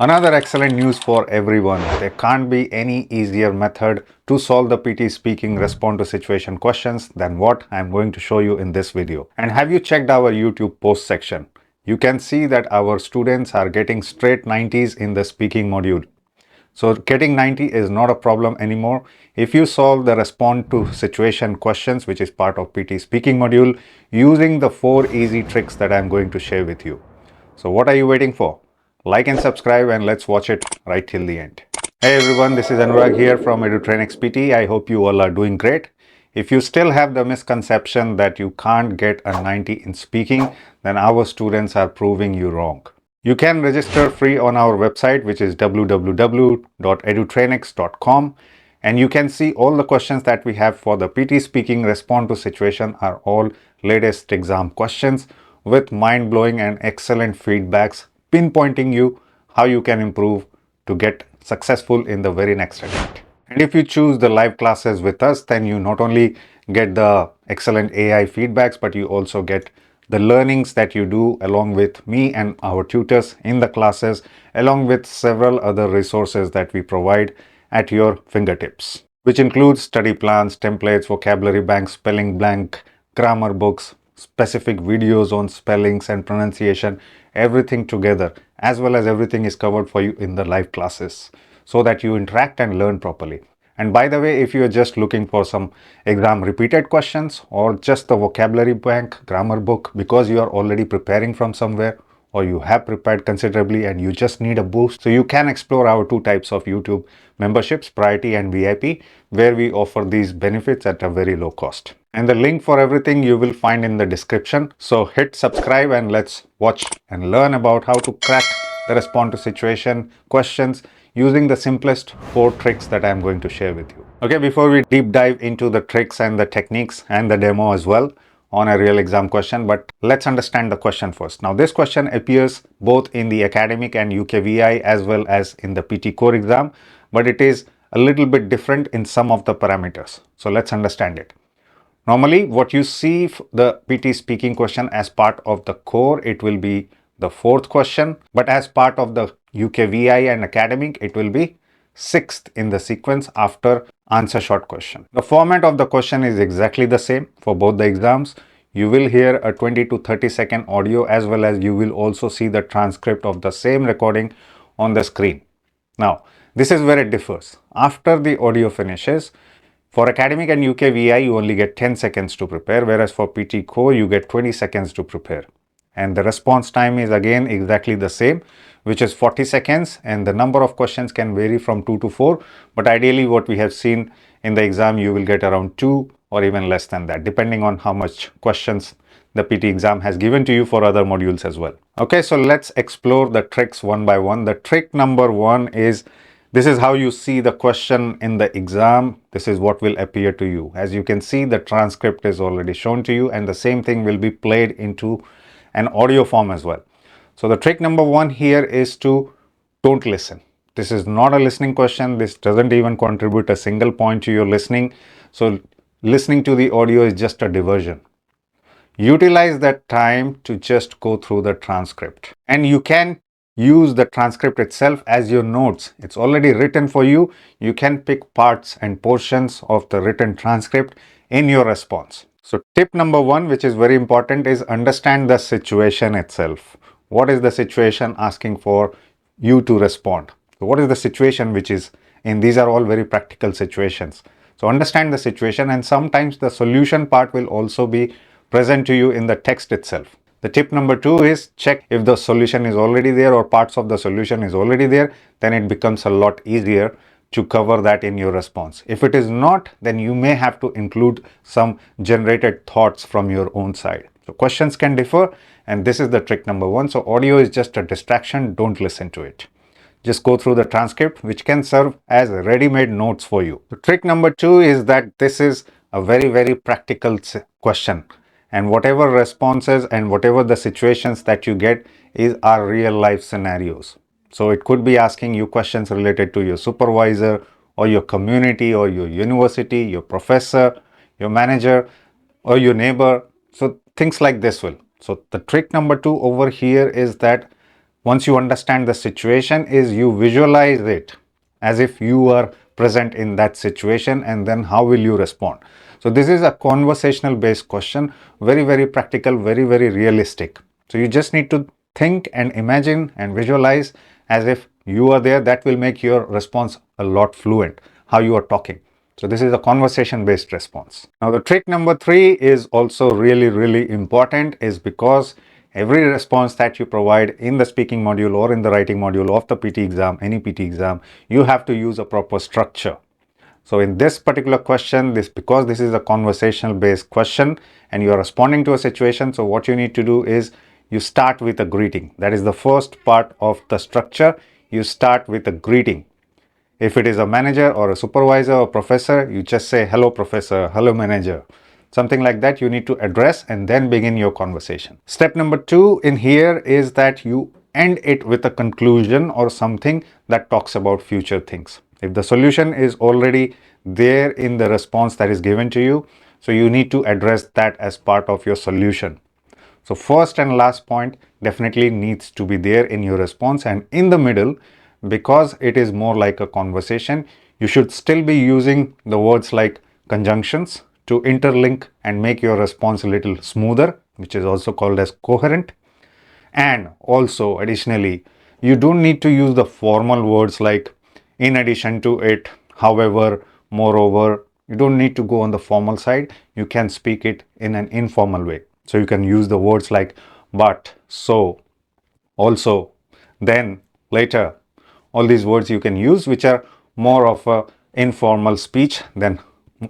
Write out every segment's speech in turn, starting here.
Another excellent news for everyone. There can't be any easier method to solve the PT speaking respond to situation questions than what I'm going to show you in this video. And have you checked our YouTube post section? You can see that our students are getting straight 90s in the speaking module. So getting 90 is not a problem anymore. If you solve the respond to situation questions, which is part of PT speaking module, using the 4 easy tricks that I'm going to share with you. So what are you waiting for? Like and subscribe and let's watch it right till the end. Hey everyone, this is Anurag here from Edutrainex PTE. I hope you all are doing great. If you still have the misconception that you can't get a 90 in speaking, then our students are proving you wrong. You can register free on our website, which is www.edutrainex.com, and you can see all the questions that we have for the PT speaking respond to situation are all latest exam questions with mind-blowing and excellent feedbacks pinpointing you how you can improve to get successful in the very next attempt. And if you choose the live classes with us, then you not only get the excellent AI feedbacks, but you also get the learnings that you do along with me and our tutors in the classes, along with several other resources that we provide at your fingertips, which includes study plans, templates, vocabulary banks, spelling blank, grammar books, specific videos on spellings and pronunciation, everything together, as well as everything is covered for you in the live classes so that you interact and learn properly. And by the way, if you are just looking for some exam repeated questions or just the vocabulary bank, grammar book, because you are already preparing from somewhere or you have prepared considerably and you just need a boost, so you can explore our two types of YouTube memberships, Priority and VIP, where we offer these benefits at a very low cost. And the link for everything you will find in the description. So hit subscribe and let's watch and learn about how to crack the respond to situation questions using the simplest 4 tricks that I'm going to share with you. Okay, before we deep dive into the tricks and the techniques and the demo as well on a real exam question, but let's understand the question first. Now, this question appears both in the academic and UKVI as well as in the PT core exam, but it is a little bit different in some of the parameters. So let's understand it. Normally, what you see the PT speaking question as part of the core, it will be the 4th question, but as part of the UKVI and academic, it will be 6th in the sequence after answer short question. The format of the question is exactly the same for both the exams. You will hear a 20 to 30 second audio as well as you will also see the transcript of the same recording on the screen. Now, this is where it differs. After the audio finishes, for academic and UKVI, you only get 10 seconds to prepare, whereas for PT core, you get 20 seconds to prepare. And the response time is again exactly the same, which is 40 seconds. And the number of questions can vary from 2 to 4. But ideally, what we have seen in the exam, you will get around 2 or even less than that, depending on how much questions the PT exam has given to you for other modules as well. Okay, so let's explore the tricks one by one. The trick number 1 is, this is how you see the question in the exam. This is what will appear to you. As you can see, the transcript is already shown to you and the same thing will be played into an audio form as well. So the trick number 1 here is to don't listen. This is not a listening question. This doesn't even contribute a single point to your listening. So listening to the audio is just a diversion. Utilize that time to just go through the transcript. And you can use the transcript itself as your notes. It's already written for you. You can pick parts and portions of the written transcript in your response. So tip number 1, which is very important, is understand the situation itself. What is the situation asking for you to respond? So what is the situation which is in? These are all very practical situations. So understand the situation, and sometimes the solution part will also be present to you in the text itself. The tip number 2 is check if the solution is already there or parts of the solution is already there. Then it becomes a lot easier to cover that in your response. If it is not, then you may have to include some generated thoughts from your own side. So questions can differ, and this is the trick number 1. So audio is just a distraction. Don't listen to it. Just go through the transcript, which can serve as ready-made notes for you. So trick number 2 is that this is a very, very practical question. And whatever responses and whatever the situations that you get are real life scenarios. So it could be asking you questions related to your supervisor or your community or your university, your professor, your manager or your neighbor. So things like this will. So the trick number 2 over here is that once you understand the situation, is you visualize it as if you are present in that situation, and then how will you respond. So this is a conversational based question, very, very practical, very, very realistic. So you just need to think and imagine and visualize as if you are there. That will make your response a lot fluent, how you are talking. So this is a conversation based response. Now the trick number 3 is also really, really important, is because every response that you provide in the speaking module or in the writing module of the PT exam, any PT exam, you have to use a proper structure. So in this particular question, because this is a conversational based question and you are responding to a situation, so what you need to do is you start with a greeting. That is the first part of the structure. You start with a greeting. If it is a manager or a supervisor or professor, you just say, hello professor, hello manager. Something like that you need to address and then begin your conversation. Step number 2 in here is that you end it with a conclusion or something that talks about future things. If the solution is already there in the response that is given to you, so you need to address that as part of your solution. So first and last point definitely needs to be there in your response, and in the middle, because it is more like a conversation, you should still be using the words like conjunctions to interlink and make your response a little smoother, which is also called as coherent. And also additionally, you don't need to use the formal words like in addition to it, however, moreover. You don't need to go on the formal side. You can speak it in an informal way. So you can use the words like but, so, also, then, later. All these words you can use, which are more of a informal speech than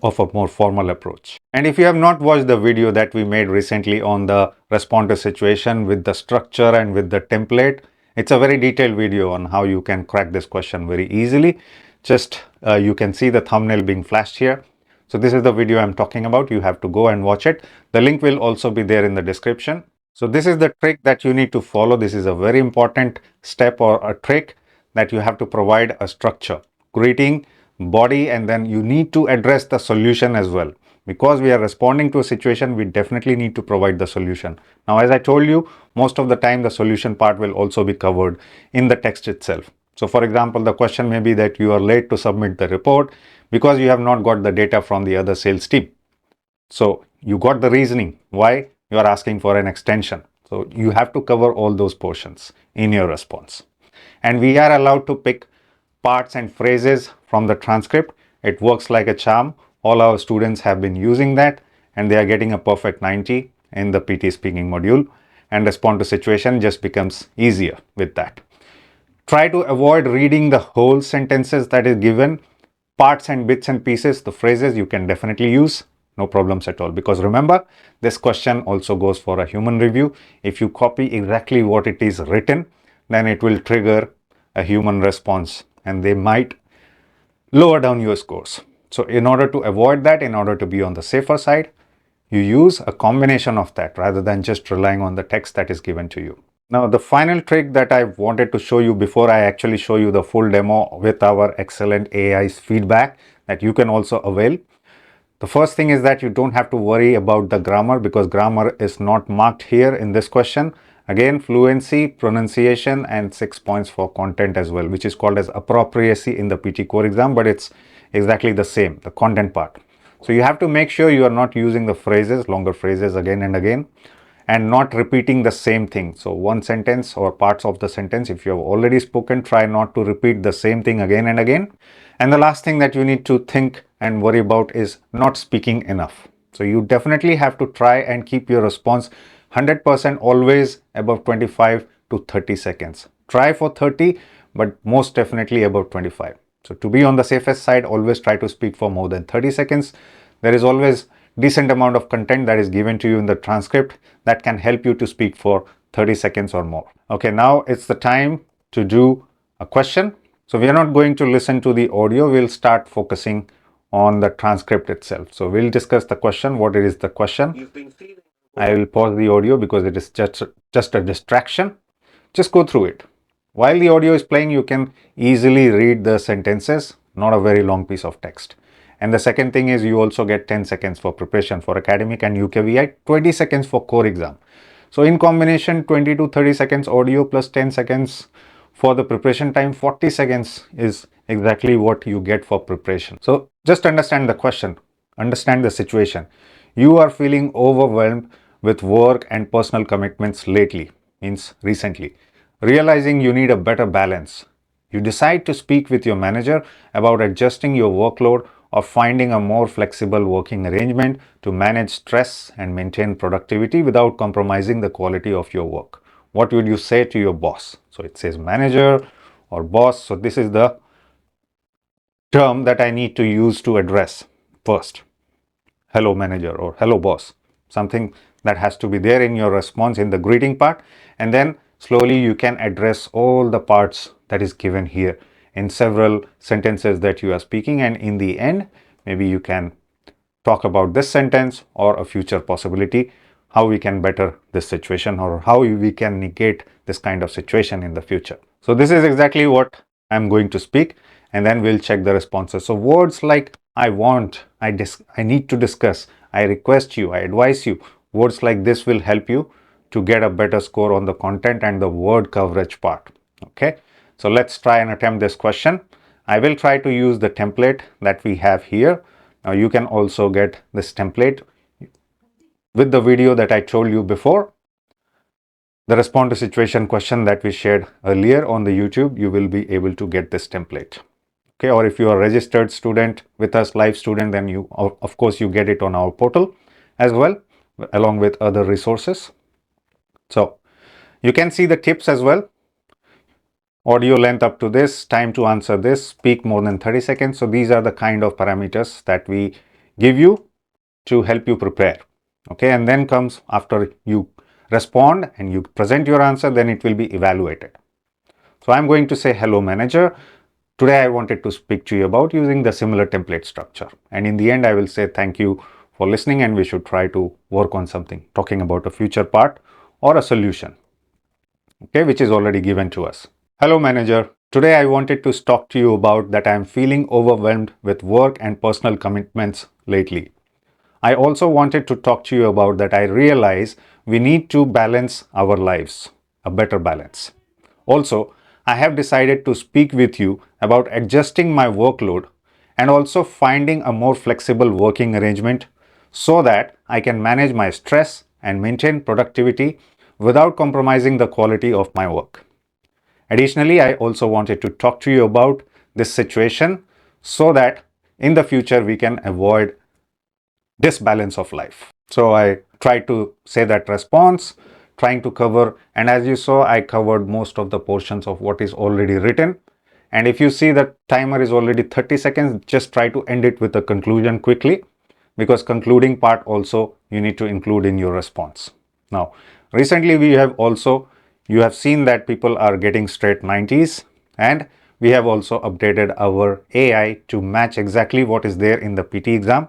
of a more formal approach. And if you have not watched the video that we made recently on the respond to situation with the structure and with the template, it's a very detailed video on how you can crack this question very easily. Just you can see the thumbnail being flashed here. So this is the video I'm talking about. You have to go and watch it. The link will also be there in the description. So this is the trick that you need to follow. This is a very important step or a trick, that you have to provide a structure, greeting, body, and then you need to address the solution as well. Because we are responding to a situation, we definitely need to provide the solution. Now, as I told you, most of the time the solution part will also be covered in the text itself. So for example, the question may be that you are late to submit the report because you have not got the data from the other sales team. So you got the reasoning why you are asking for an extension. So you have to cover all those portions in your response. And we are allowed to pick parts and phrases from the transcript. It works like a charm. All our students have been using that and they are getting a perfect 90 in the PT speaking module, and respond to situation just becomes easier with that. Try to avoid reading the whole sentences that is given. Parts and bits and pieces, the phrases you can definitely use, no problems at all. Because remember, this question also goes for a human review. If you copy exactly what it is written, then it will trigger a human response and they might lower down your scores. So in order to avoid that, in order to be on the safer side, you use a combination of that rather than just relying on the text that is given to you. Now, the final trick that I wanted to show you before I actually show you the full demo with our excellent AI's feedback that you can also avail. The first thing is that you don't have to worry about the grammar, because grammar is not marked here in this question. Again, fluency, pronunciation, and 6 points for content as well, which is called as appropriacy in the PT core exam, but it's exactly the same, the content part. So you have to make sure you are not using the phrases, longer phrases again and again, and not repeating the same thing. So one sentence or parts of the sentence, if you have already spoken, try not to repeat the same thing again and again. And the last thing that you need to think and worry about is not speaking enough. So you definitely have to try and keep your response 100% always above 25 to 30 seconds. Try for 30, but most definitely above 25. So to be on the safest side, always try to speak for more than 30 seconds. There is always decent amount of content that is given to you in the transcript that can help you to speak for 30 seconds or more. Okay, now it's the time to do a question. So we are not going to listen to the audio. We'll start focusing on the transcript itself. So we'll discuss the question, what is the question. I will pause the audio because it is just a distraction. Just go through it. While the audio is playing, you can easily read the sentences, not a very long piece of text. And the second thing is you also get 10 seconds for preparation for academic and UKVI, 20 seconds for core exam. So in combination, 20 to 30 seconds audio plus 10 seconds for the preparation time, 40 seconds is exactly what you get for preparation. So just understand the question, understand the situation. You are feeling overwhelmed with work and personal commitments lately, means recently. Realizing you need a better balance. You decide to speak with your manager about adjusting your workload or finding a more flexible working arrangement to manage stress and maintain productivity without compromising the quality of your work. What would you say to your boss? So it says manager or boss. So this is the term that I need to use to address first. Hello manager or hello boss. Something that has to be there in your response in the greeting part, and then slowly you can address all the parts that is given here in several sentences that you are speaking, and in the end maybe you can talk about this sentence or a future possibility, how we can better this situation or how we can negate this kind of situation in the future. So this is exactly what I'm going to speak, and then we'll check the responses. So words like I want, I need to discuss, I request you, I advise you, words like this will help you to get a better score on the content and the word coverage part. Okay, so let's try and attempt this question. I will try to use the template that we have here. Now you can also get this template with the video that I told you before. The respond to situation question that we shared earlier on the YouTube, you will be able to get this template. Okay, or if you are a registered student with us, live student, then you, of course, you get it on our portal as well, along with other resources. So you can see the tips as well. Audio length up to this, time to answer this, speak more than 30 seconds. So these are the kind of parameters that we give you to help you prepare. Okay, and then comes after you respond and you present your answer, then it will be evaluated. So I'm going to say hello manager. Today I wanted to speak to you about using the similar template structure. And in the end, I will say thank you for listening and we should try to work on something, talking about a future part or a solution, okay, which is already given to us. Hello manager. Today I wanted to talk to you about that I am feeling overwhelmed with work and personal commitments lately. I also wanted to talk to you about that I realize we need to balance our lives, a better balance. Also, I have decided to speak with you about adjusting my workload and also finding a more flexible working arrangement so that I can manage my stress and maintain productivity without compromising the quality of my work. Additionally, I also wanted to talk to you about this situation so that in the future we can avoid disbalance of life. So I tried to say that response, trying to cover, and as you saw, I covered most of the portions of what is already written. And if you see that timer is already 30 seconds, just try to end it with a conclusion quickly, because concluding part also you need to include in your response. Now, recently you have seen that people are getting straight 90s, and we have also updated our AI to match exactly what is there in the PT exam,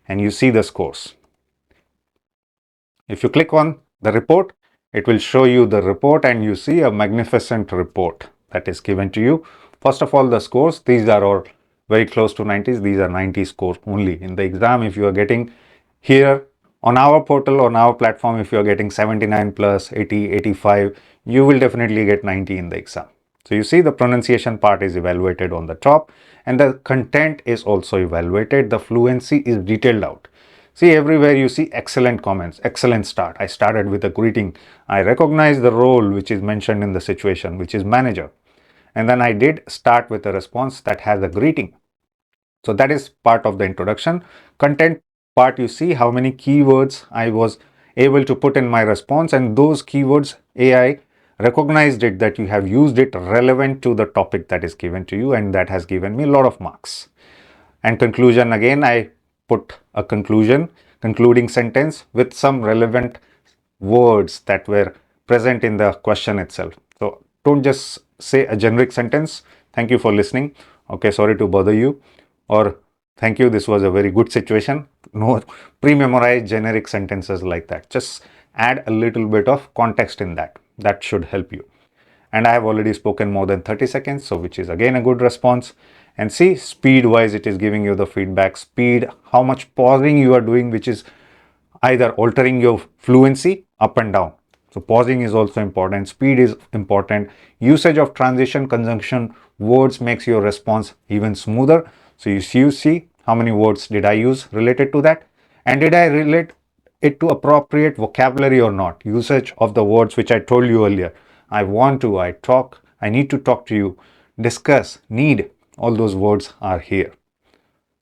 and you see the scores. If you click on the report, it will show you the report and you see a magnificent report that is given to you. First of all, the scores, these are all very close to 90s. These are 90 scores only. In the exam, if you are getting here on our portal, on our platform, if you are getting 79 plus 80, 85, you will definitely get 90 in the exam. So you see the pronunciation part is evaluated on the top and the content is also evaluated. The fluency is detailed out. See, everywhere you see excellent comments, excellent start. I started with a greeting. I recognize the role which is mentioned in the situation, which is manager. And then I did start with a response that has a greeting. So that is part of the introduction. Content part, you see how many keywords I was able to put in my response, and those keywords AI recognized it that you have used it relevant to the topic that is given to you, and that has given me a lot of marks. And conclusion, again I put a concluding sentence with some relevant words that were present in the question itself. So don't just say a generic sentence, thank you for listening, okay, sorry to bother you, or thank you, this was a very good situation. No pre-memorized generic sentences like that. Just add a little bit of context in that. That should help you. And I have already spoken more than 30 seconds, so which is again a good response. And see, speed wise, it is giving you the feedback. Speed, how much pausing you are doing, which is either altering your fluency up and down. So pausing is also important, speed is important, usage of transition conjunction words makes your response even smoother. So you see how many words did I use related to that, and did I relate it to appropriate vocabulary or not. Usage of the words which I told you earlier. I want to, I talk, I need to talk to you, discuss, need, all those words are here.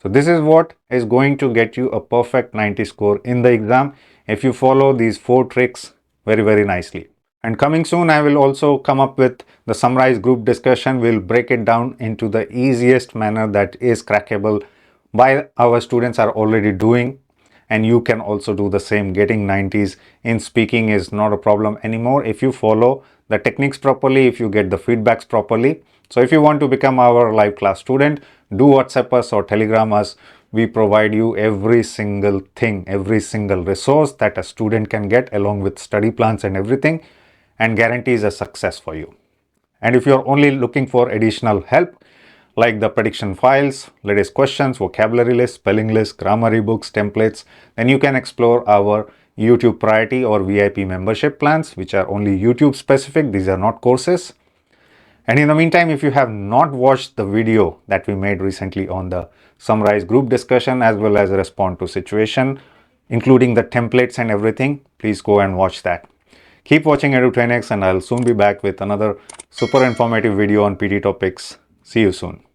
So this is what is going to get you a perfect 90 score in the exam if you follow these 4 tricks very nicely. And coming soon, I will also come up with the summarized group discussion. We'll break it down into the easiest manner that is crackable by our students are already doing. And you can also do the same. Getting 90s in speaking is not a problem anymore if you follow the techniques properly, if you get the feedbacks properly. So if you want to become our live class student, do WhatsApp us or Telegram us. We provide you every single thing, every single resource that a student can get along with study plans and everything, and guarantees a success for you. And if you're only looking for additional help, like the prediction files, latest questions, vocabulary list, spelling list, grammar ebooks, templates, then you can explore our YouTube Priority or VIP membership plans, which are only YouTube specific. These are not courses. And in the meantime, if you have not watched the video that we made recently on the summarized group discussion as well as respond to situation, including the templates and everything, please go and watch that. Keep watching Edutrainex, and I'll soon be back with another super informative video on PT topics. See you soon.